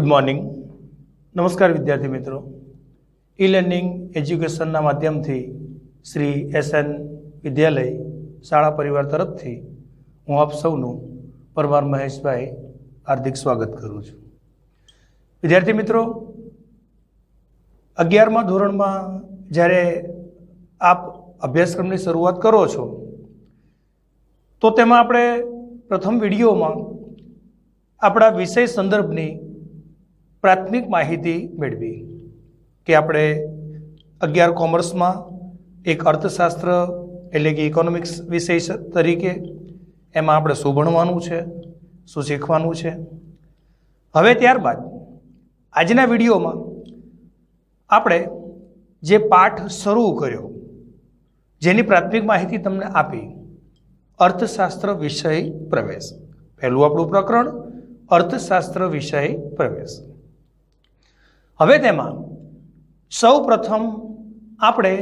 Good morning. नमस्कार विद्यार्थी मित्रों। ई लर्निंग एज्युकेशन माध्यम थी श्री SN विद्यालय शाळा परिवार तरफ थी हूँ आप सौनु परमार महेश भाई हार्दिक स्वागत करूँ छूँ। विद्यार्थी मित्रों, 11मा धोरण में જ્યારે आप अभ्यासक्रम की शुरुआत करो छो तो तेमां आपणे प्रथम विडियो में अपना विषय संदर्भनी प्राथमिक माहिती मेळवी कि आपणे 11 कॉमर्स में एक अर्थशास्त्र एटले कि इकोनॉमिक्स विषय तरीके एमां आपणे शुं भणवानुं छे, शुं शीखवानुं छे। हवे त्यारबाद आजना विडियो में आपणे जे पाठ शरू कर्यो जेनी प्राथमिक माहिती तमने आपी अर्थशास्त्र विषय प्रवेश, पहलू आपणुं प्रकरण अर्थशास्त्र विषय प्रवेश। हवे तेमां सौ प्रथम आपणे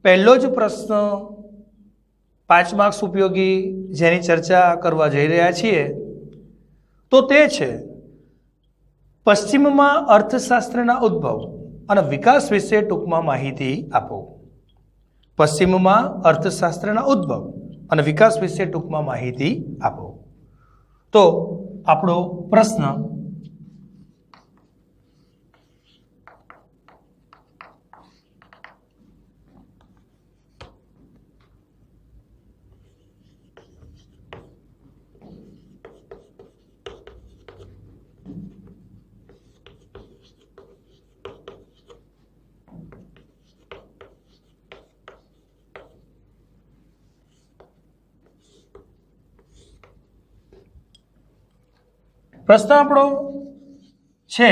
पहलो ज प्रश्न 5 मार्क्स उपयोगी जेनी चर्चा करवा जई रह्या छीए तो ते छे पश्चिममां अर्थशास्त्रना उद्भव अने विकास विषे टूंकमां माहिती आपो। पश्चिममां अर्थशास्त्रना उद्भव अने विकास विषे टूंकमां माहिती आपो। तो आपणो प्रश्न प्रश्न आपणो छे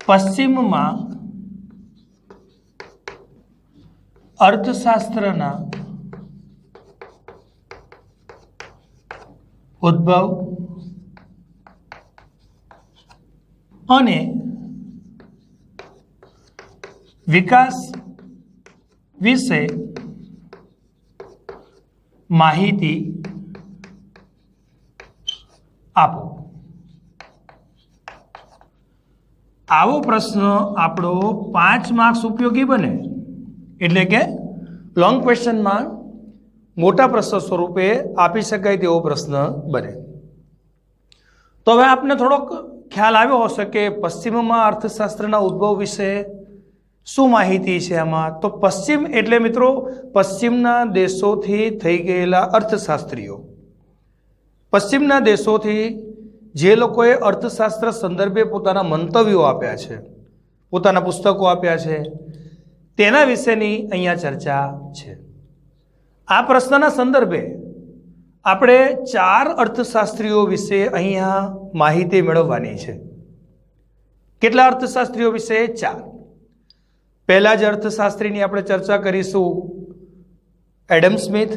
पश्चिममां अर्थशास्त्रना उद्भव अने विकास विषे माहिती आपो। आवो प्रश्न आपणो 5 मार्क्स उपयोगी बने एटले के लॉन्ग क्वेश्चन में मोटा प्रश्न स्वरूपे आपी शकाय तेवो प्रश्न बने। तो हवे आपने थोड़ोक ख्याल आव्यो हशे के पश्चिममां अर्थशास्त्रना उद्भव विषे शुं माहिती छे आमां। तो पश्चिम एटले मित्रों पश्चिमना देशोथी थई गयेला अर्थशास्त्रीओ, पश्चिमना देशोथी जे लोकोए अर्थशास्त्र संदर्भे पोताना मंतव्यो आप्या छे, पोताना पुस्तको आप्या छे, तेना विशेनी अहींया चर्चा छे। आ प्रश्नना संदर्भे आपणे 4 अर्थशास्त्रीओ विषे अहींया माहिती मेळववानी छे। केटला अर्थशास्त्रीओ विषे? 4। पहला ज अर्थशास्त्रीनी आपणे चर्चा करीशुं एडम स्मिथ,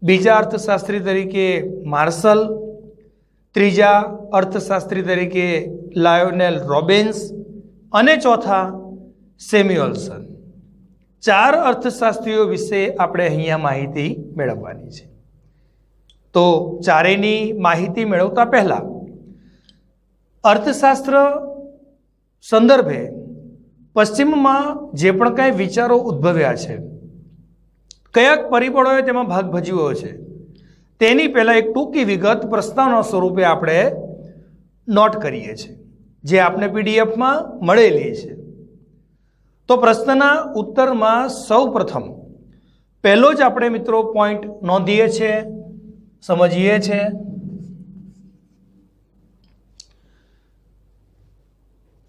बीजा अर्थशास्त्री तरीके मार्शल, त्रीजा अर्थशास्त्री तरीके लायोनेल रॉबिन्स अने चौथा सेम्युएल्सन। 4 अर्थशास्त्रीओ विषे आपणे अहींया माहिती मेळववानी छे। तो चारेयनी माहिती मेळवता पहला अर्थशास्त्र संदर्भे पश्चिममां जे पण कांई विचारो उद्भव्या छे, कया परिबळोए तेमां भाग भजव्यो छे, तेनी पहेला एक टूंकी विगत प्रस्तावना स्वरूपे आपणे नोट करीए छीए, जे आपने PDF में मळेली छे। तो प्रश्नना उत्तरमां सौ प्रथम पहेलो ज आपणे मित्रों पॉइंट नोंधीए छे, समझीए छे।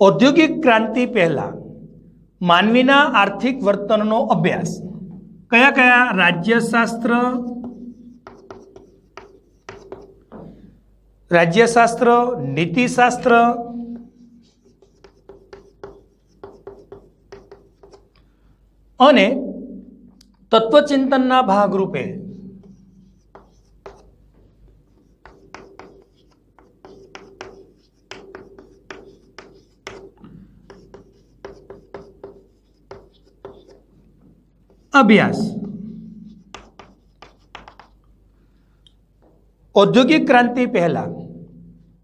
औद्योगिक क्रांति पहला मानवीना आर्थिक वर्तननो अभ्यास कया कया राज्यशास्त्र, नीतिशास्त्र अने तत्वचिंतनना भागरूपे अभ्यास औद्योगिक क्रांति पहला,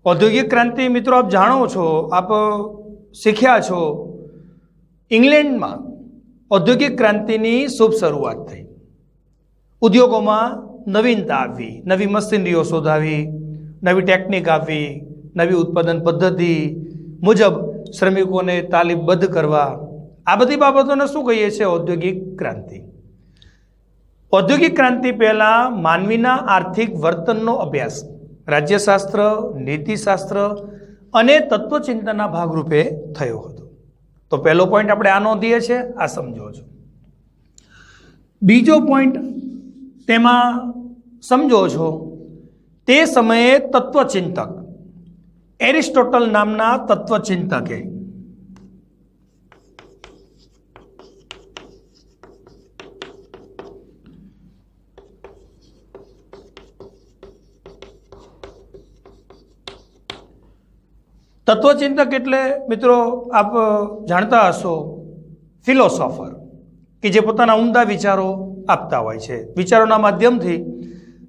औद्योगिक क्रांति मित्रों आप जाणो छो, आप शीख्या छो, इंग्लैंड में औद्योगिक क्रांति शुभ शुरुआत थई। उद्योगों में नवीनता आवी, नवी मशीनरीओ शोधावी, नवी टेक्निक आवी, नवी उत्पादन पद्धति मुजब श्रमिकों ने तालीमबद्ध करवा, आ बधी बाबतोने शुं कहीए छे औद्योगिक क्रांति। औद्योगिक क्रांति पहला मानवीना आर्थिक वर्तननो अभ्यास राज्यशास्त्र, नीतिशास्त्र अने तत्वचिंतनना भागरूपे थयो हतो। तो पहलो पॉइंट आपणे आ नोंधीए छे, आ समजो छो। बीजो पॉइंट तेमां समजो छो, ते समये तत्वचिंतक एरिस्टोटल नामना तत्वचिंतके तत्वचिंतक एटले मित्रों आप जाणता हशो फिलोसोफर कि जे पोताना उमदा विचारो आपता होय छे। विचारोना माध्यमथी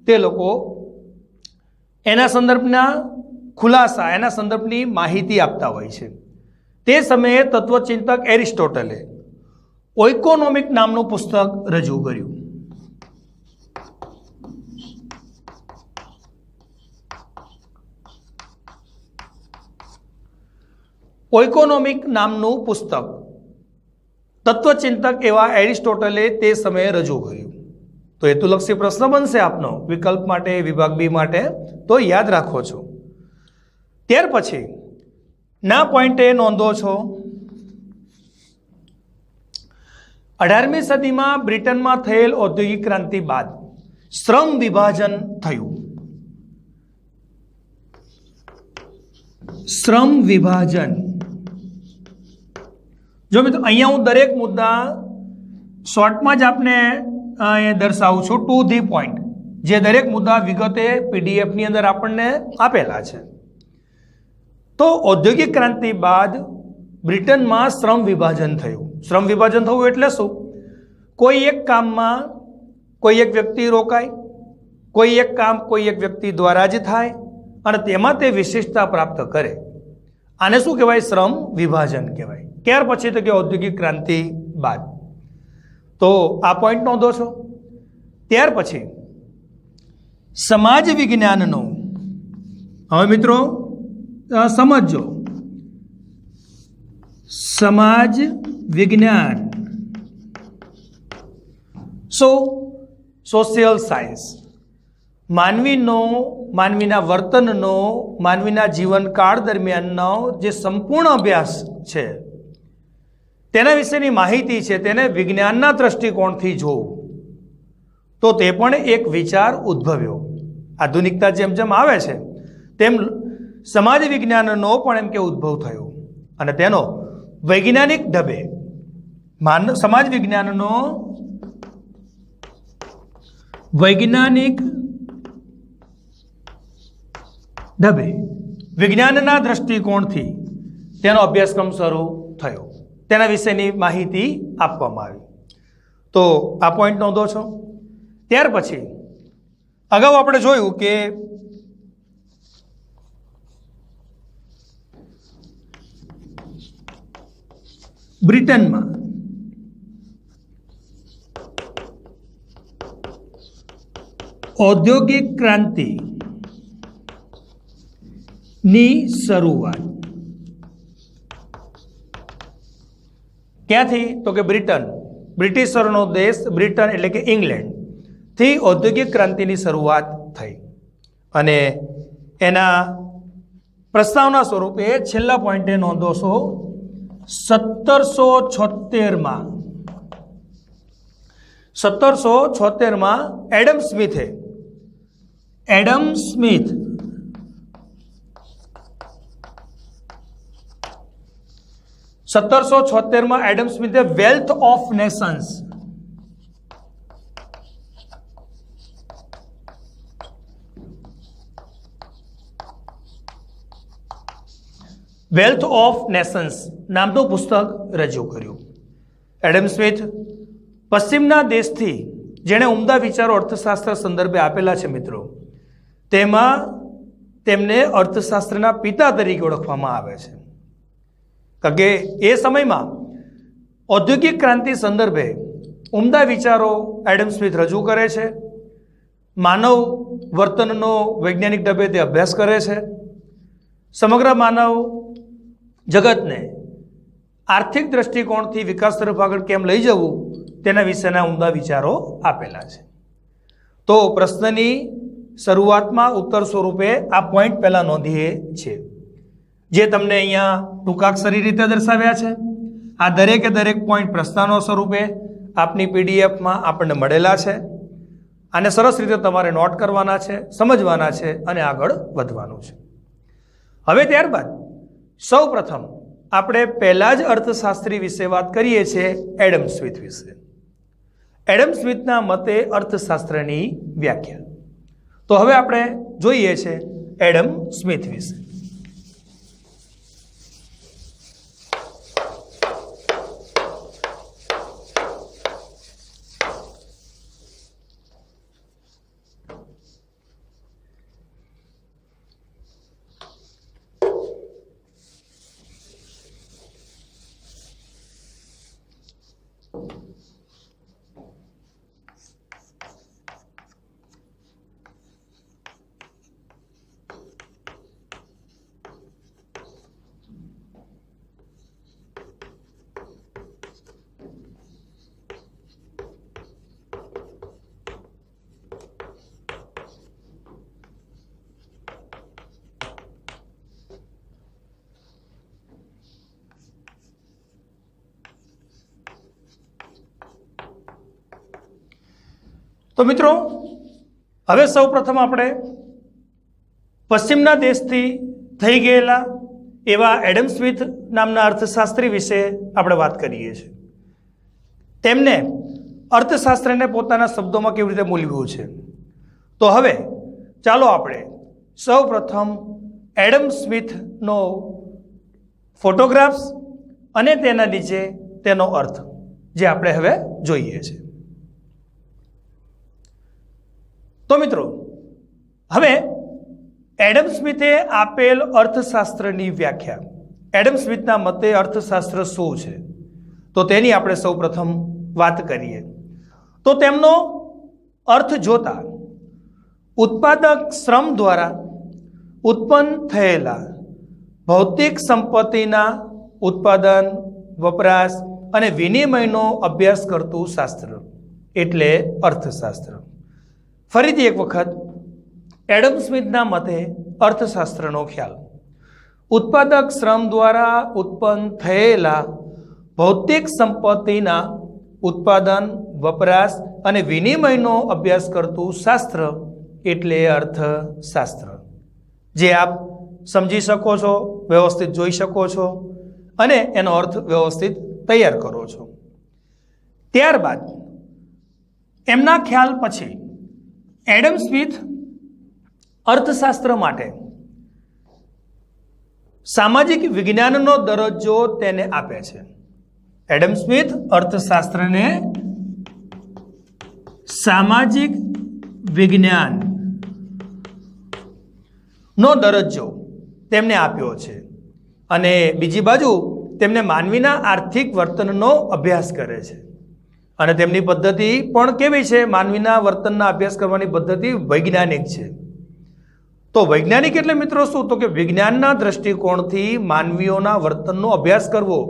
ते लोको एना संदर्भना खुलासा, एना संदर्भनी माहिती आपता होय छे। ते समये तत्वचिंतक एरिस्टोटले ओइकोनोमिक नामनुं पुस्तक रजू कर्युं। ओइकोनोमिक नामनुं पुस्तक तत्वचिंतक एवा एरिस्टोटले ते समये रजू कर्युं। तो हेतुलक्षी प्रश्न बनशे आपनो विकल्प माटे, विभाग बी माटे, तो याद राखो छो। त्यार पछी ना पॉइंटे नोंधो छो 18મી સદીમાં બ્રિટનમાં થયેલ ઔદ્યોગિક ક્રાંતિ બાદ શ્રમ વિભાજન થયું। શ્રમ વિભાજન जो मित्रों अहींया हूँ दरेक मुद्दा शॉर्ट में ज आपने दर्शावुं छुं टू धी पॉइंट, जे दरेक मुद्दा विगते पीडीएफ नी अंदर आपने आपेला छे। तो औद्योगिक क्रांति बाद ब्रिटन में श्रम विभाजन थयुं। श्रम विभाजन थयुं एटले शुं? कोई एक काम में कोई एक व्यक्ति रोकाय, कोई एक काम कोई एक व्यक्ति द्वारा ज थाय अने तेमां ते विशिष्टता प्राप्त करे। आने शुं कहेवाय? श्रम विभाजन कहेवाय। त्यार पछी तो के औद्योगिक क्रांति बाद। तो आ पॉइंट नोंधो छो। त्यार पछी समाज विज्ञाननो, हवे मित्रों समझो, समाज विज्ञान सोशियल साइंस मानवीना वर्तननो, मानवीना जीवनकाळ दरमियाननो जे संपूर्ण अभ्यास छे तेना विशेनी माहिती छे, तेने विज्ञानना दृष्टिकोणथी जोवुं तो ते पण एक विचार उद्भव्यो। आधुनिकता जेम जेम आवे छे तेम समाज विज्ञाननो पण एम के उद्भव थयो अने तेनो वैज्ञानिक ढबे समाज विज्ञाननो वैज्ञानिक ढबे विज्ञानना दृष्टिकोणथी तेनो अभ्यासक्रम शरू थयो, तेना विशेनी माहिती आपवामां आवी। तो आ पॉइंट नोंधो छो। त्यार पछी अगाऊ आपणे जोयुं के ब्रिटन में औद्योगिक क्रांति नी शुरुआत क्या थी? तो के ब्रिटन, ब्रिटिशरों देश ब्रिटन एटले के इंग्लैंड थी औद्योगिक क्रांति नी शुरुआत थई अने एना प्रस्तावना स्वरूपे छेल्ला पॉइंटे नोंधो छो 1776 में एडम स्मिथे, एडम स्मिथ 1776 में एडम स्मिथे Wealth of Nations Wealth of Nations नामનું પુસ્તક રજૂ કર્યું। એડમ સ્મિથ પશ્ચિમના દેશથી જેણે ઉમદા વિચારો અર્થશાસ્ત્ર સંદર્ભે આપેલા છે મિત્રો, તેમાં તેમને અર્થશાસ્ત્રના પિતા તરીકે ઓળખવામાં આવે છે, કારણ કે એ સમયમાં ઔદ્યોગિક ક્રાંતિ સંદર્ભે ઉમદા વિચારો એડમ સ્મિથ રજૂ કરે છે, માનવ વર્તનનો વૈજ્ઞાનિક ઢબે તે અભ્યાસ કરે છે, સમગ્ર માનવ જગતને આર્થિક દ્રષ્ટિકોણથી વિકાસ તરફ આગળ કેમ લઈ જવું તેના વિશેના ઉમદા વિચારો આપેલા છે. તો પ્રશ્નની શરૂઆતમાં ઉત્તર સ્વરૂપે આ પોઈન્ટ પહેલાં નોંધીએ છીએ, જે તમને અહીંયા ટૂંકાક્ષરી રીતે દર્શાવ્યા છે. આ દરેકે દરેક પોઈન્ટ પ્રશ્નનો સ્વરૂપે આપની પીડીએફમાં આપણને મળેલા છે. આને સરસ રીતે તમારે નોટ કરવાના છે, સમજવાના છે અને આગળ વધવાનું છે. હવે ત્યારબાદ સૌ પ્રથમ આપણે પહેલા જ અર્થશાસ્ત્રી વિશે વાત કરીએ છીએ, એડમ સ્મિથ વિશે. એડમ સ્મિથના મતે અર્થશાસ્ત્રની વ્યાખ્યા. તો હવે આપણે જોઈએ છે એડમ સ્મિથ વિશે. તો મિત્રો, હવે સૌ પ્રથમ આપણે પશ્ચિમના દેશથી થઈ ગયેલા એવા એડમ સ્મિથ નામના અર્થશાસ્ત્રી વિશે આપણે વાત કરીએ છીએ. તેમને અર્થશાસ્ત્રને પોતાના શબ્દોમાં કેવી રીતે મૂલવ્યું છે. તો હવે ચાલો આપણે સૌ પ્રથમ એડમ સ્મિથનો ફોટોગ્રાફ્સ અને તેના નીચે તેનો અર્થ જે આપણે હવે જોઈએ છે. તો મિત્રો, હવે એડમ સ્મિથે આપેલ અર્થશાસ્ત્રની વ્યાખ્યા, એડમ સ્મિથના મતે અર્થશાસ્ત્ર શું છે, તો તેની આપણે સૌ પ્રથમ વાત કરીએ. તો તેમનો અર્થ જોતા ઉત્પાદક શ્રમ દ્વારા ઉત્પન્ન થયેલા ભૌતિક સંપત્તિના ઉત્પાદન, વપરાશ અને વિનિમયનો અભ્યાસ કરતું શાસ્ત્ર એટલે અર્થશાસ્ત્ર. ફરીથી એક વખત એડમ સ્મિથના મતે અર્થશાસ્ત્રનો ખ્યાલ ઉત્પાદક શ્રમ દ્વારા ઉત્પન્ન થયેલા ભૌતિક સંપત્તિના ઉત્પાદન, વપરાશ અને વિનિમયનો અભ્યાસ કરતું શાસ્ત્ર એટલે અર્થશાસ્ત્ર, જે આપ સમજી શકો છો, વ્યવસ્થિત જોઈ શકો છો અને એનો અર્થ વ્યવસ્થિત તૈયાર કરો છો. ત્યારબાદ એમના ખ્યાલ પછી એડમ સ્મિથ અર્થશાસ્ત્ર માટે સામાજિક વિજ્ઞાનનો દરજ્જો તેને આપે છે. એડમ સ્મિથ અર્થશાસ્ત્રને સામાજિક વિજ્ઞાન નો દરજ્જો તેમને આપ્યો છે અને બીજી બાજુ તેમને માનવીના આર્થિક વર્તનનો અભ્યાસ કરે છે અને તેમની પદ્ધતિ પણ કેવી છે? માનવીના વર્તનના અભ્યાસ કરવાની પદ્ધતિ વૈજ્ઞાનિક છે. તો વૈજ્ઞાનિક એટલે મિત્રો શું? તો કે વિજ્ઞાનના દ્રષ્ટિકોણથી માનવીઓના વર્તનનો અભ્યાસ કરવો,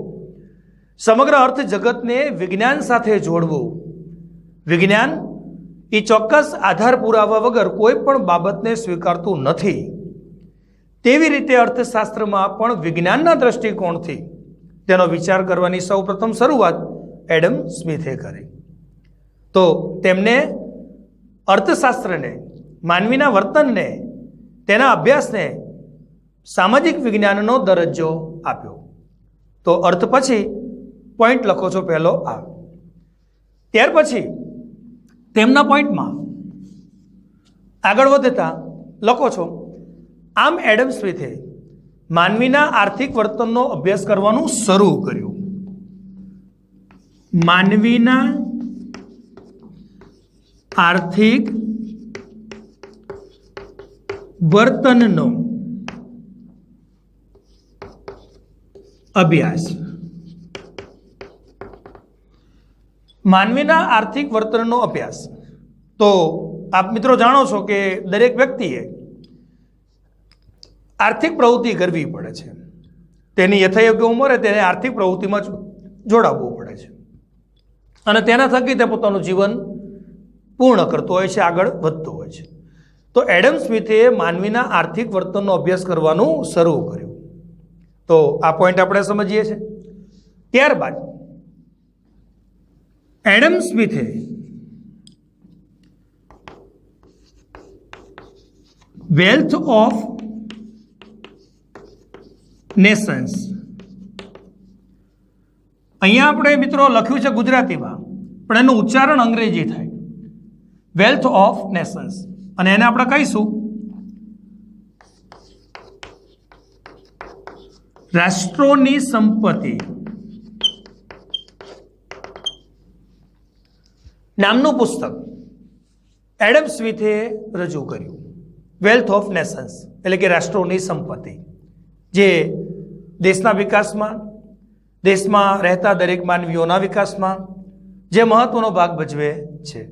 સમગ્ર અર્થ જગતને વિજ્ઞાન સાથે જોડવું. વિજ્ઞાન એ ચોક્કસ આધાર પુરાવા વગર કોઈ પણ બાબતને સ્વીકારતું નથી. તેવી રીતે અર્થશાસ્ત્રમાં પણ વિજ્ઞાનના દ્રષ્ટિકોણથી તેનો વિચાર કરવાની સૌપ્રથમ શરૂઆત એડમ સ્મિથે કરી. તો તેમને અર્થશાસ્ત્રને, માનવીના વર્તનને, તેના અભ્યાસને સામાજિક વિજ્ઞાનનો દરજ્જો આપ્યો. તો અર્થ પછી પોઈન્ટ લખો છો પહેલો આ. ત્યાર પછી તેમના પોઈન્ટમાં આગળ વધતા લખો છો, આમ એડમ સ્મિથે માનવીના આર્થિક વર્તનનો અભ્યાસ કરવાનું શરૂ કર્યું. માનવીના આર્થિક વર્તનનો અભ્યાસ. માનવીના આર્થિક વર્તનનો અભ્યાસ. તો આપ મિત્રો જાણો છો કે દરેક વ્યક્તિએ આર્થિક પ્રવૃત્તિ કરવી પડે છે. તેની યથાયોગ્ય ઉંમરે તેને આર્થિક પ્રવૃત્તિમાં જોડાવવું પડે છે અને તેના થકી તે પોતાનું જીવન પૂર્ણ કરતો હોય છે, આગળ વધતો હોય છે. તો એડમ સ્મિથે માનવીના આર્થિક વર્તનનો અભ્યાસ કરવાનું શરૂ કર્યું. તો આ પોઈન્ટ આપણે સમજીએ છીએ. ત્યારબાદ એડમ સ્મિથે વેલ્થ ઓફ નેશન્સ, અહીંયા આપણે મિત્રો લખ્યું છે ગુજરાતીમાં પણ એનું ઉચ્ચારણ અંગ્રેજી થાય, વેલ્થ ઓફ નેશન્સ, અને એને આપણે કહીશું રાષ્ટ્રોની સંપત્તિ નામનું પુસ્તક એડમ સ્મિથે રજૂ કર્યું. વેલ્થ ઓફ નેશન્સ એટલે કે રાષ્ટ્રોની સંપત્તિ, જે દેશના વિકાસમાં, દેશમાં રહેતા દરેક માનવીઓના વિકાસમાં જે મહત્વનો ભાગ ભજવે છે.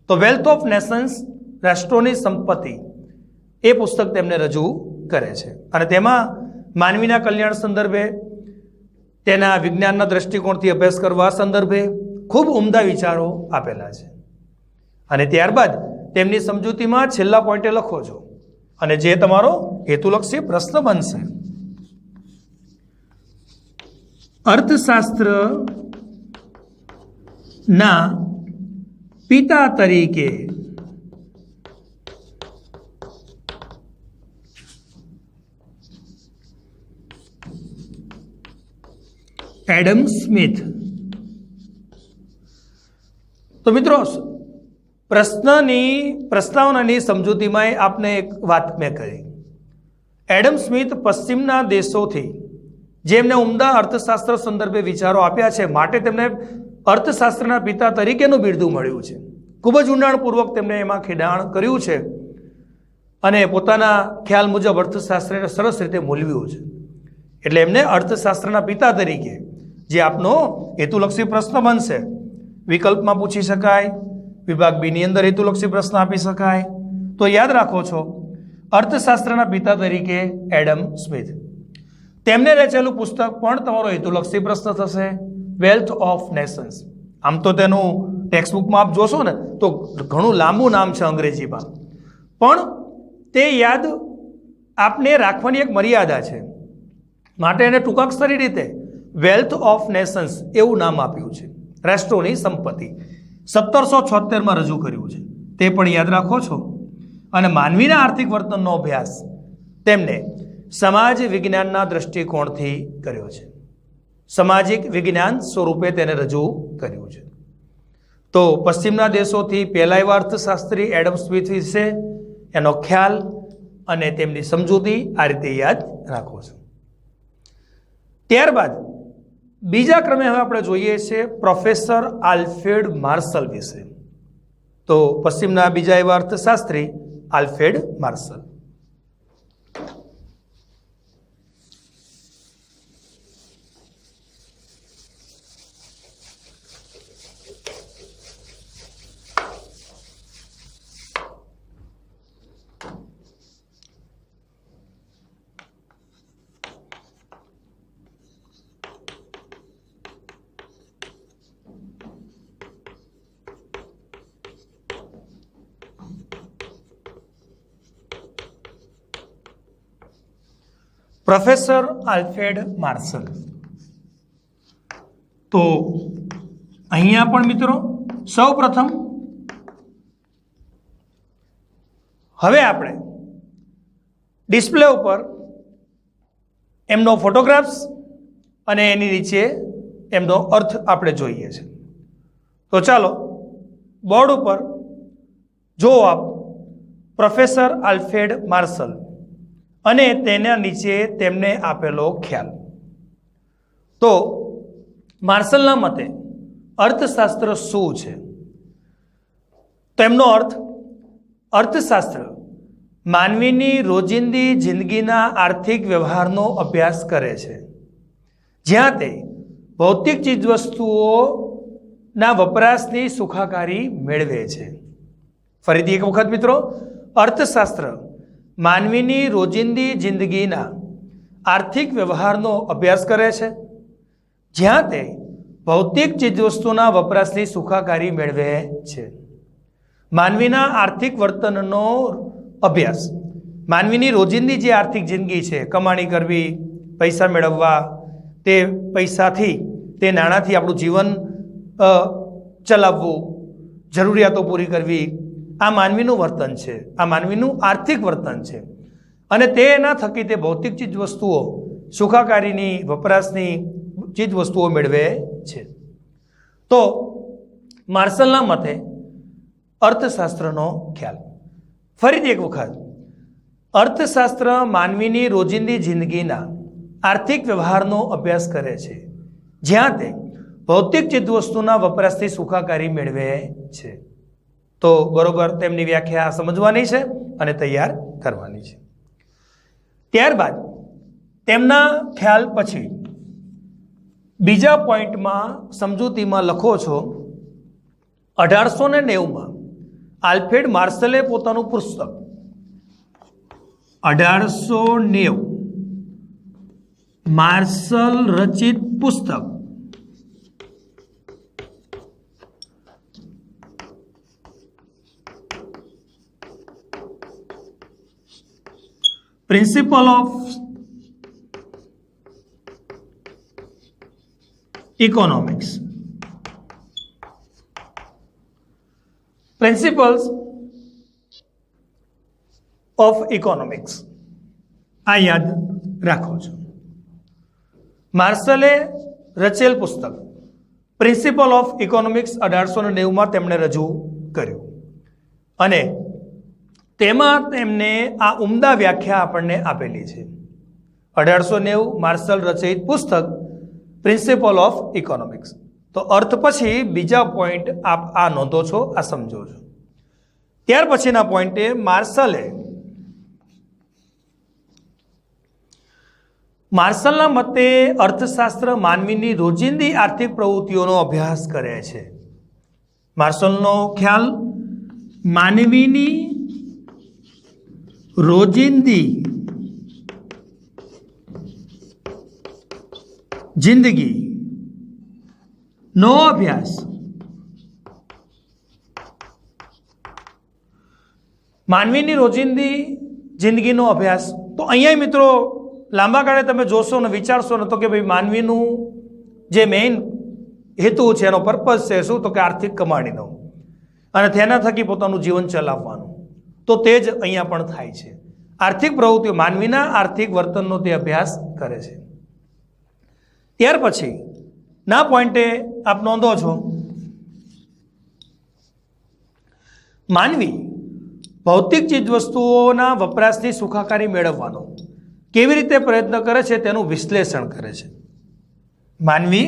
તો વેલ્થ ઓફ નેશન્સ, રાષ્ટ્રોની સંપત્તિ, એ પુસ્તક તેમને રજૂ કરે છે અને તેમાં માનવીના કલ્યાણ સંદર્ભે, તેના વિજ્ઞાનના દ્રષ્ટિકોણથી અભ્યાસ કરવા સંદર્ભે ખૂબ ઉમદા વિચારો આપેલા છે. અને ત્યારબાદ તેમની સમજૂતીમાં છેલ્લા પોઈન્ટે લખો છો અને જે તમારો હેતુલક્ષી પ્રશ્ન બનશે. અર્થશાસ્ત્ર ના પિતા તરીકે એડમ સ્મિથ. તો મિત્રો પ્રસ્તાવનાની સમજૂતીમાં આપને એક વાત મેં કરી. એડમ સ્મિથ પશ્ચિમના દેશોથી જેમને ઉમદા અર્થશાસ્ત્ર સંદર્ભે વિચારો આપ્યા છે માટે તેમને અર્થશાસ્ત્રના પિતા તરીકેનું બિરુદ મળ્યું છે. ખૂબ જ ઊંડાણપૂર્વક તેમણે એમાં ખેડાણ કર્યું છે અને પોતાના ખ્યાલ મુજબ અર્થશાસ્ત્રને સરસ રીતે મૂલવ્યું છે. એટલે એમને અર્થશાસ્ત્રના પિતા તરીકે, જે આપનો હેતુલક્ષી પ્રશ્ન બનશે, વિકલ્પમાં પૂછી શકાય, વિભાગ બીની અંદર હેતુલક્ષી પ્રશ્ન આપી શકાય. તો યાદ રાખો છો, અર્થશાસ્ત્રના પિતા તરીકે એડમ સ્મિથ. તેમને રચેલું પુસ્તક પણ તમારો હેતુલક્ષી પ્રશ્ન થશે, વેલ્થ ઓફ નેશન્સ. આમ તો તેનું ટેક્સ્ટબુકમાં આપ જોશો ને તો ઘણું લાંબુ નામ છે અંગ્રેજીમાં, પણ તે યાદ આપને રાખવાની એક મર્યાદા છે માટે એને ટૂંકાક્ષરી રીતે વેલ્થ ઓફ નેશન્સ એવું નામ આપ્યું છે. રાષ્ટ્રોની સંપત્તિ 1776માં રજૂ કર્યું છે, તે પણ યાદ રાખો છો. અને માનવીના આર્થિક વર્તનનો અભ્યાસ તેમને સમાજ વિજ્ઞાનના દ્રષ્ટિકોણથી કર્યો છે. સામાજિક વિજ્ઞાન સ્વરૂપે તેને રજૂ કર્યું છે. તો પશ્ચિમના દેશોથી પહેલા એવા અર્થશાસ્ત્રી એડમ સ્મિથ વિશે એનો ખ્યાલ અને તેમની સમજૂતી આ રીતે યાદ રાખો છો. ત્યારબાદ બીજા ક્રમે હવે આપણે જોઈએ છે પ્રોફેસર આલ્ફ્રેડ માર્શલ વિશે. તો પશ્ચિમના બીજા એવા અર્થશાસ્ત્રી Alfred Marshall. Professor Alfred Marshall. તો અહીંયા પણ મિત્રો સૌ પ્રથમ હવે આપણે ડિસ્પ્લે ઉપર એમનો ફોટોગ્રાફ્સ અને એની નીચે એમનો અર્થ આપણે જોઈએ છે. તો ચાલો બોર્ડ ઉપર જો આપ પ્રોફેસર આલ્ફ્રેડ માર્શલ અને તેના નીચે તેમને આપેલો ખ્યાલ. તો માર્શલના મતે અર્થશાસ્ત્ર શું છે? તેમનો અર્થશાસ્ત્ર માનવીની રોજિંદી જિંદગીના આર્થિક વ્યવહારનો અભ્યાસ કરે છે, જ્યાં તે ભૌતિક ચીજવસ્તુઓના વપરાશની સુખાકારી મેળવે છે. ફરીથી એક વખત મિત્રો, અર્થશાસ્ત્ર માનવીની રોજિંદી જિંદગીના આર્થિક વ્યવહારનો અભ્યાસ કરે છે, જ્યાં તે ભૌતિક ચીજવસ્તુના વપરાશની સુખાકારી મેળવે છે. માનવીના આર્થિક વર્તનનો અભ્યાસ માનવીની રોજિંદી જે આર્થિક જિંદગી છે, કમાણી કરવી, પૈસા મેળવવા, તે પૈસાથી તે નાણાંથી આપણું જીવન ચલાવવું, જરૂરિયાતો પૂરી કરવી, આ માનવીનું વર્તન છે, આ માનવીનું આર્થિક વર્તન છે. અને તેના થકી તે ભૌતિક ચીજવસ્તુઓ સુખાકારીની વપરાશની ચીજવસ્તુઓ મેળવે છે. તો માર્શલના મતે અર્થશાસ્ત્રનો ખ્યાલ. ફરીથી એક વખત, અર્થશાસ્ત્ર માનવીની રોજિંદી જિંદગીના આર્થિક વ્યવહારનો અભ્યાસ કરે છે, જ્યાં તે ભૌતિક ચીજવસ્તુના વપરાશથી સુખાકારી મેળવે છે. તો બરોબર તેમની વ્યાખ્યા સમજવાની છે અને તૈયાર કરવાની છે. ત્યારબાદ તેમના ખ્યાલ પછી બીજા પોઈન્ટમાં સમજૂતીમાં લખો છો, 1890માં આલ્ફ્રેડ માર્શલે પોતાનું પુસ્તક 1890 માર્શલ રચિત પુસ્તક principal of economics, principles of economics આ યાદ રાખો છો. માર્શલે રચેલ પુસ્તક પ્રિન્સિપલ ઓફ ઇકોનોમિક્સ 1890માં તેમણે રજૂ કર્યું અને તેમાં તેમને આ ઉમદા વ્યાખ્યા આપણને આપેલી છે. 1890 માર્શલ રચિત પુસ્તક પ્રિન્સિપલ ઓફ ઇકોનોમિક્સ. તો અર્થ પછી બીજા પોઈન્ટ આપ આ નોંધો છો, આ સમજો છો. ત્યાર પછીના પોઈન્ટે માર્શલના મતે અર્થશાસ્ત્ર માનવીની રોજિંદી આર્થિક પ્રવૃત્તિઓનો અભ્યાસ કરે છે. માર્શલનો ખ્યાલ માનવીની રોજિંદી જિંદગી નો અભ્યાસ માનવીની રોજિંદી જિંદગીનો અભ્યાસ. તો અહીંયા મિત્રો લાંબા ગાળે તમે જોશો ને વિચારશો ને તો કે ભાઈ માનવીનું જે મેઇન હેતુ છે, એનો પર્પઝ છે શું, તો કે આર્થિક કમાણીનો અને તેના થકી પોતાનું જીવન ચલાવવાનું. તો તે જ અહીંયા પણ થાય છે. આર્થિક પ્રવૃત્તિઓ માનવીના આર્થિક વર્તનનો તે અભ્યાસ કરે છે. ત્યાર પછી ના પોઈન્ટે આપ નોંધો છો, માનવી ભૌતિક ચીજવસ્તુઓના વપરાશની સુખાકારી મેળવવાનો કેવી રીતે પ્રયત્ન કરે છે તેનું વિશ્લેષણ કરે છે. માનવી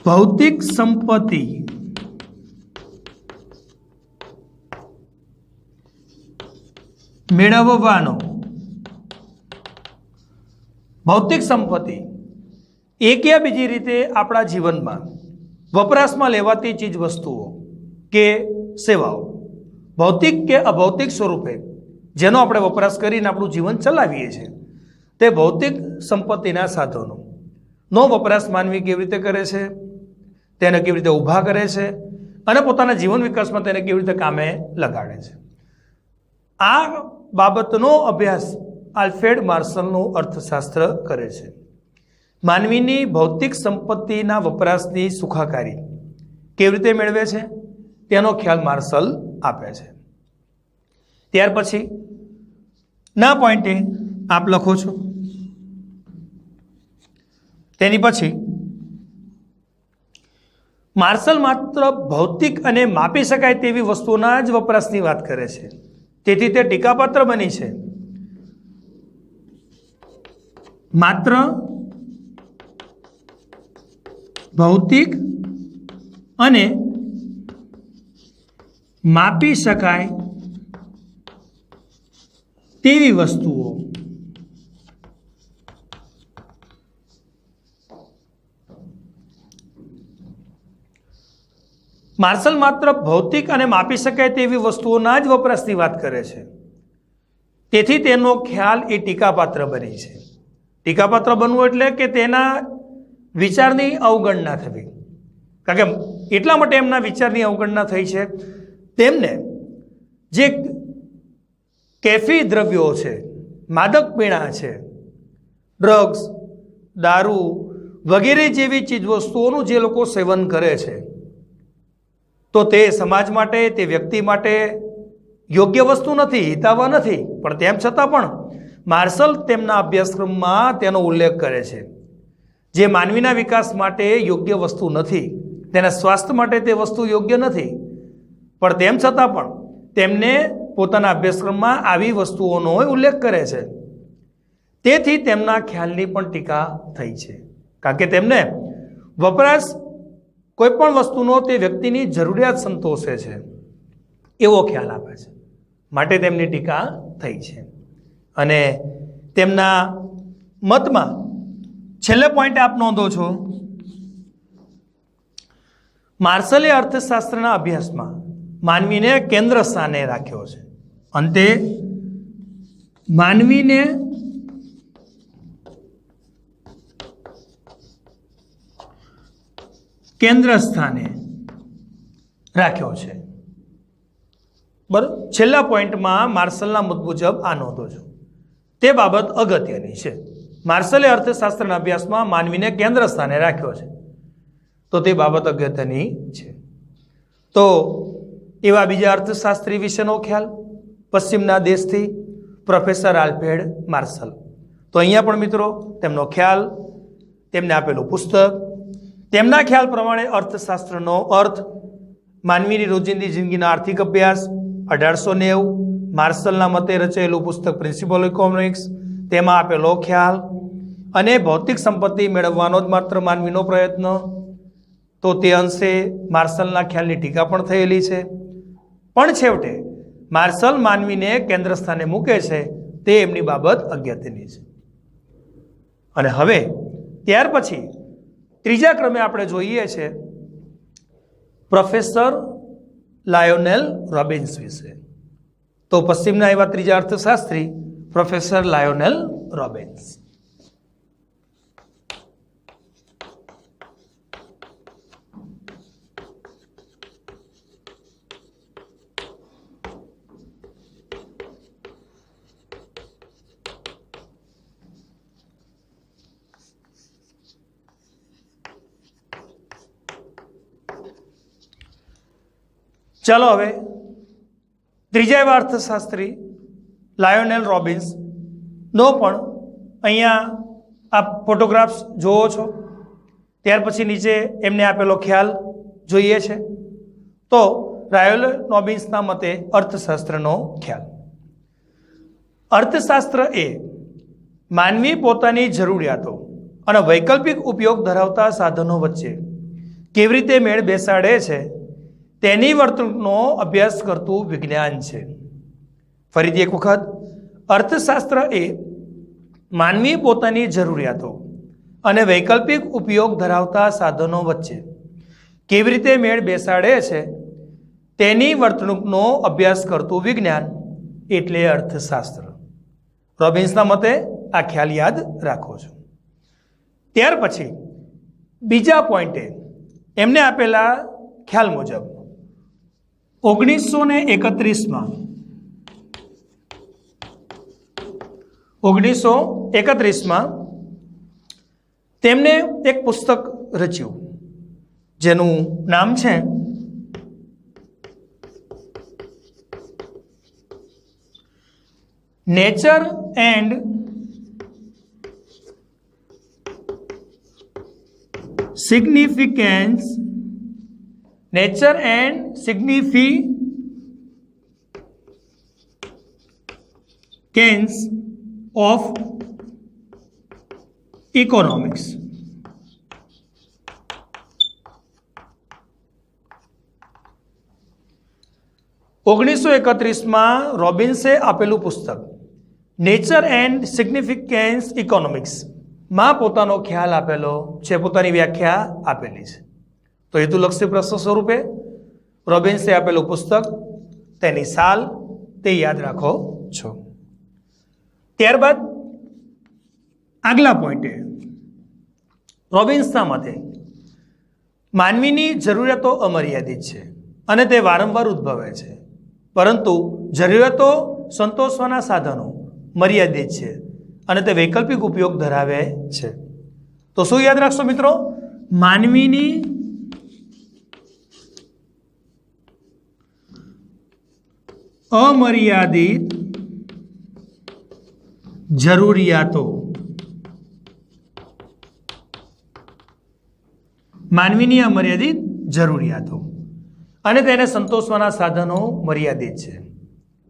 ભૌતિક સંપત્તિ મેળવવાનો ભૌતિક સંપત્તિ એક યા બીજી રીતે આપણા જીવનમાં વપરાશમાં લેવાતી ચીજ વસ્તુઓ કે સેવાઓ ભૌતિક કે અભૌતિક સ્વરૂપે જેનો આપણે વપરાશ કરીને આપણું જીવન ચલાવીએ છીએ, તે ભૌતિક સંપત્તિના સાધનોનો વપરાશ માનવી કેવી રીતે કરે છે, તેને કેવી રીતે ઊભા કરે છે અને પોતાના જીવન વિકાસમાં તેને કેવી રીતે કામે લગાડે છે. આ બાબતનો અભ્યાસ આલ્ફ્રેડ માર્શલનું અર્થશાસ્ત્ર કરે છે. માનવીની ભૌતિક સંપત્તિના વપરાશની સુખાકારી કેવી રીતે મેળવે છે તેનો ખ્યાલ માર્શલ આપે છે. ત્યાર પછી ના પોઈન્ટે આપ લખો છો, તેની પછી માર્શલ માત્ર ભૌતિક અને માપી શકાય તેવી વસ્તુઓના જ વપરાશની વાત કરે છે, તેથી તે ટીકાપાત્ર બની છે. માત્ર ભૌતિક અને માપી શકાય તેવી વસ્તુઓ માર્શલ માત્ર ભૌતિક અને માપી શકાય તેવી વસ્તુઓના જ વપરાશની વાત કરે છે, તેથી તેનો ખ્યાલ એ ટીકાપાત્ર બની છે. ટીકાપાત્ર બનવું એટલે કે તેના વિચારની અવગણના થવી, કારણ કે એટલા માટે એમના વિચારની અવગણના થઈ છે. તેમને જે કેફી દ્રવ્યો છે, માદક પીણા છે, ડ્રગ્સ, દારૂ વગેરે જેવી ચીજવસ્તુઓનું જે લોકો સેવન કરે છે, તો તે સમાજ માટે, તે વ્યક્તિ માટે યોગ્ય વસ્તુ નથી, હિતાવહ નથી. પણ તેમ છતાં પણ માર્શલ તેમના અભ્યાસક્રમમાં તેનો ઉલ્લેખ કરે છે. જે માનવીના વિકાસ માટે યોગ્ય વસ્તુ નથી, તેના સ્વાસ્થ્ય માટે તે વસ્તુ યોગ્ય નથી, પણ તેમ છતાં પણ તેમને પોતાના અભ્યાસક્રમમાં આવી વસ્તુઓનો ઉલ્લેખ કરે છે. તેથી તેમના ખ્યાલની પણ ટીકા થઈ છે, કારણ કે તેમને વપરાશ કોઈ પણ વસ્તુનો તે વ્યક્તિની જરૂરિયાત સંતોષે છે એવો ખ્યાલ આપે છે, માટે તેમની ટીકા થઈ છે. અને તેમના મતમાં છેલ્લે પોઈન્ટ આપ નોંધો છો, માર્શલે અર્થશાસ્ત્રના અભ્યાસમાં માનવીને કેન્દ્ર સ્થાને રાખ્યો છે. અંતે માનવીને કેન્દ્ર સ્થાને રાખ્યો છે. બરાબર, છેલ્લા પોઈન્ટમાં માર્શલના મત મુજબ આ નોંધો છો, તે બાબત અગત્યની છે. માર્શલે અર્થશાસ્ત્રના અભ્યાસમાં માનવીને કેન્દ્ર સ્થાને રાખ્યો છે, તો તે બાબત અગત્યની છે. તો એવા બીજા અર્થશાસ્ત્રી વિશેનો ખ્યાલ પશ્ચિમના દેશથી પ્રોફેસર આલ્ફ્રેડ માર્શલ. તો અહીંયા પણ મિત્રો તેમનો ખ્યાલ, તેમને આપેલું પુસ્તક, તેમના ખ્યાલ પ્રમાણે અર્થશાસ્ત્રનો અર્થ, માનવીની રોજિંદી જિંદગીનો આર્થિક અભ્યાસ 1890, માર્શલના મતે રચાયેલું પુસ્તક પ્રિન્સિપલ ઇકોનોમિક્સ, તેમાં આપેલો ખ્યાલ અને ભૌતિક સંપત્તિ મેળવવાનો જ માત્ર માનવીનો પ્રયત્ન. તો તે અંશે માર્શલના ખ્યાલની ટીકા પણ થયેલી છે. પણ છેવટે માર્શલ માનવીને કેન્દ્ર સ્થાને મૂકે છે, તે એમની બાબત અગત્યની છે. અને હવે ત્યાર પછી ત્રીજા ક્રમે આપણે જોઈએ છે પ્રોફેસર લાયોનેલ રોબિન્સ વિશે. તો પશ્ચિમના એવા ત્રીજા અર્થશાસ્ત્રી પ્રોફેસર લાયોનેલ રોબિન્સ. ચાલો હવે ત્રીજા એવા અર્થશાસ્ત્રી લાયોનેલ રોબિન્સ નો પણ અહીંયા આપ ફોટોગ્રાફ્સ જોવો છો. ત્યાર પછી નીચે એમને આપેલો ખ્યાલ જોઈએ છે. તો લાયોનેલ રોબિન્સના મતે અર્થશાસ્ત્રનો ખ્યાલ, અર્થશાસ્ત્ર એ માનવી પોતાની જરૂરિયાતો અને વૈકલ્પિક ઉપયોગ ધરાવતા સાધનો વચ્ચે કેવી રીતે મેળ બેસાડે છે તેની વર્તણૂકનો અભ્યાસ કરતું વિજ્ઞાન છે. ફરીથી એક વખત, અર્થશાસ્ત્ર એ માનવી પોતાની જરૂરિયાતો અને વૈકલ્પિક ઉપયોગ ધરાવતા સાધનો વચ્ચે કેવી રીતે મેળ બેસાડે છે તેની વર્તણૂકનો અભ્યાસ કરતું વિજ્ઞાન એટલે અર્થશાસ્ત્ર. રોબિન્સના મતે આ ખ્યાલ યાદ રાખો છો. ત્યાર પછી બીજા પોઈન્ટે એમને આપેલા ખ્યાલ મુજબ 1931માં તેમને એક પુસ્તક રચ્યું જેનું નામ છે nature and significance of economics. ઓગણીસો 31માં રોબિન્સે આપેલું પુસ્તક નેચર એન્ડ સિગ્નિફિકન્સ ઇકોનોમિક્સમાં પોતાનો ખ્યાલ આપેલો છે, પોતાની વ્યાખ્યા આપેલી છે. તો હેતુલક્ષી પ્રશ્ન સ્વરૂપે રોબિન્સે આપેલું પુસ્તક, તેની સાલ તે યાદ રાખો છો. ત્યારબાદ આગલા પોઈન્ટે રોબિન્સના મતે માનવીની જરૂરિયાતો અમર્યાદિત છે અને તે વારંવાર ઉદ્ભવે છે, પરંતુ જરૂરિયાતો સંતોષવાના સાધનો મર્યાદિત છે અને તે વૈકલ્પિક ઉપયોગ ધરાવે છે. તો શું યાદ રાખશો મિત્રો? માનવીની અમર્યાદિત જરૂરિયાતો, માનવીની અમર્યાદિત જરૂરિયાતો અને તેને સંતોષવાના સાધનો મર્યાદિત છે.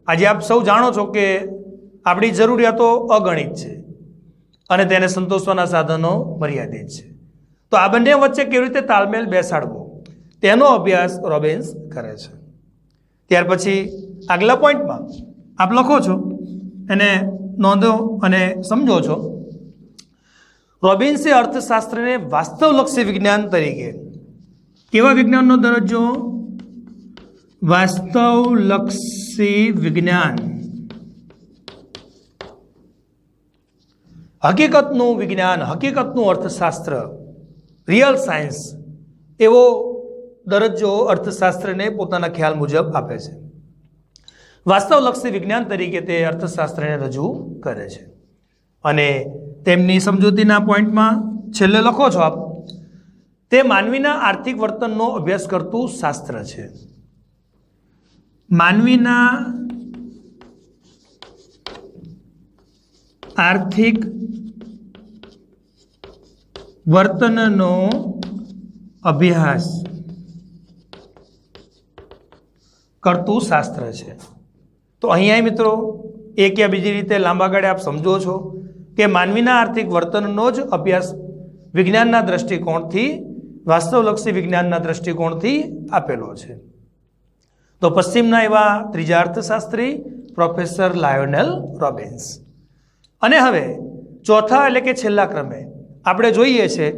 આજે આપ સૌ જાણો છો કે આપણી જરૂરિયાતો અગણિત છે અને તેને સંતોષવાના સાધનો મર્યાદિત છે. તો આ બંને વચ્ચે કેવી રીતે તાલમેલ બેસાડવો તેનો અભ્યાસ રોબિન્સ કરે છે. ત્યાર પછી આગલા પોઈન્ટમાં આપ લખો છો, એને નોંધો અને સમજો છો. રોબિન્સે અર્થશાસ્ત્રને વાસ્તવલક્ષી વિજ્ઞાન તરીકે, કેવા વિજ્ઞાનનો દરજ્જો? વાસ્તવલક્ષી વિજ્ઞાન, હકીકતનું વિજ્ઞાન, હકીકતનું અર્થશાસ્ત્ર, રિયલ સાયન્સ, એવો દરજ્જો અર્થશાસ્ત્રને પોતાના ખ્યાલ મુજબ આપે છે. વાસ્તવલક્ષી વિજ્ઞાન તરીકે તે અર્થશાસ્ત્રને રજૂ કરે છે. અને તેમની સમજૂતીના પોઈન્ટમાં છેલ્લે લખો છો આપ, તે માનવીના આર્થિક વર્તનનો અભ્યાસ કરતું શાસ્ત્ર છે. માનવીના આર્થિક વર્તનનો અભ્યાસ કરતું શાસ્ત્ર છે. તો અહીંયા મિત્રો એક યા બીજી રીતે લાંબા ગાળે આપ સમજો છો કે માનવીના આર્થિક વર્તનનો જ અભ્યાસ વિજ્ઞાનના દ્રષ્ટિકોણથી, વાસ્તવલક્ષી વિજ્ઞાનના દ્રષ્ટિકોણથી આપેલો છે. તો પશ્ચિમના એવા ત્રીજા અર્થશાસ્ત્રી પ્રોફેસર લાયોનેલ રોબિન્સ. અને હવે ચોથા એટલે કે છેલ્લા ક્રમે આપણે જોઈએ છે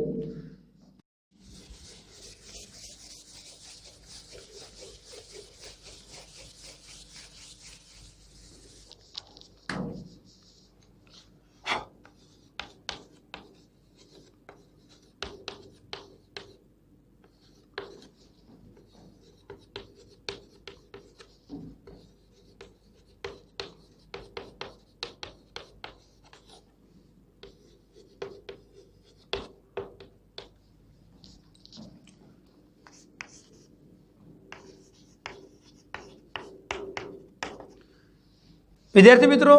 વિદ્યાર્થી મિત્રો,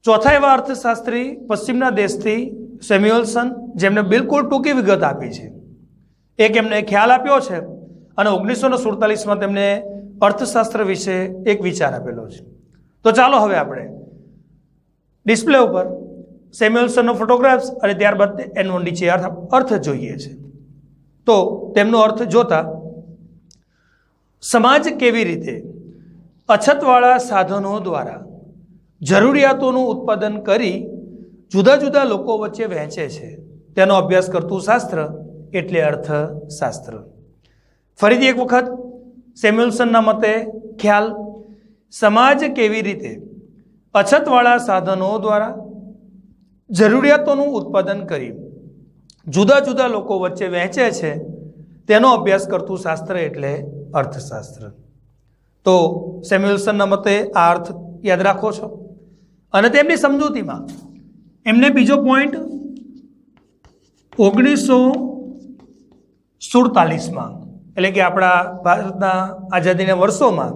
ચોથા એવા અર્થશાસ્ત્રી પશ્ચિમના દેશથી સેમ્યુઅલ્સન, જેમને બિલકુલ ટૂંકી વિગત આપી છે, એક એમને ખ્યાલ આપ્યો છે અને 1947માં તેમને અર્થશાસ્ત્ર વિશે એક વિચાર આપેલો છે. તો ચાલો હવે આપણે ડિસ્પ્લે ઉપર સેમ્યુઅલ્સનનો ફોટોગ્રાફ્સ અને ત્યારબાદ એનો નીચે અર્થ જોઈએ છે. તો તેમનો અર્થ જોતા સમાજ કેવી રીતે અછતવાળા સાધનો દ્વારા જરૂરિયાતોનું ઉત્પાદન કરી જુદા જુદા લોકો વચ્ચે વહેંચે છે, તેનો અભ્યાસ કરતું શાસ્ત્ર એટલે અર્થશાસ્ત્ર. ફરીથી એક વખત સેમ્યુઅલ્સનના મતે ખ્યાલ, સમાજ કેવી રીતે અછતવાળા સાધનો દ્વારા જરૂરિયાતોનું ઉત્પાદન કરી જુદા જુદા લોકો વચ્ચે વહેંચે છે, તેનો અભ્યાસ કરતું શાસ્ત્ર એટલે અર્થશાસ્ત્ર. તો સેમ્યુઅલ્સનના મતે આ અર્થ યાદ રાખો છો. અને તેમની સમજૂતીમાં એમને બીજો પોઈન્ટ 1947માં એટલે કે આપણા ભારતના આઝાદીના વર્ષોમાં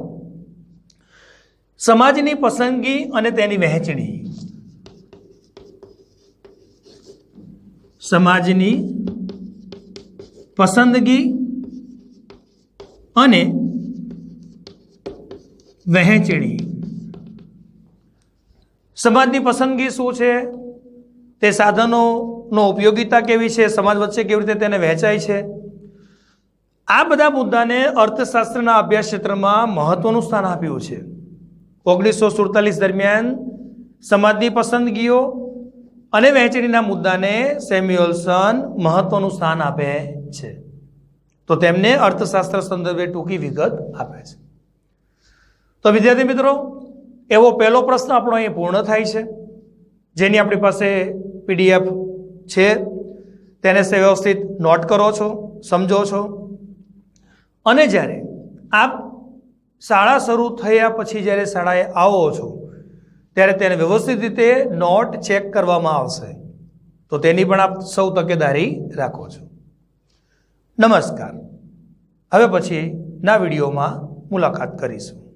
સમાજની પસંદગી અને તેની વહેંચણી, સમાજની પસંદગી અને વહેંચણી. સમાજની પસંદગી શું છે, તે સાધનોનો ઉપયોગિતા કેવી છે, સમાજ વચ્ચે કેવી રીતે તેને વહેંચાય છે, આ બધા મુદ્દાને અર્થશાસ્ત્રના અભ્યાસ ક્ષેત્રમાં મહત્વનું સ્થાન આપ્યું છે. 1947 દરમિયાન સમાજની પસંદગીઓ અને વહેંચણીના મુદ્દાને સેમ્યુઅલ્સન મહત્વનું સ્થાન આપે છે. તો તેમને અર્થશાસ્ત્ર સંદર્ભે ટૂંકી વિગત આપે છે. તો વિદ્યાર્થી મિત્રો, એવો પહેલો પ્રશ્ન આપણો અહીં પૂર્ણ થાય છે, જેની આપણી પાસે PDF છે. તેને વ્યવસ્થિત નોટ કરો છો, સમજો છો, અને જ્યારે આપ શાળા શરૂ થયા પછી જ્યારે શાળાએ આવો છો ત્યારે તેને વ્યવસ્થિત રીતે નોટ ચેક કરવામાં આવશે. તો તેની પણ આપ સૌ તકેદારી રાખો છો. નમસ્કાર. હવે પછીના વિડીયોમાં મુલાકાત કરીશું.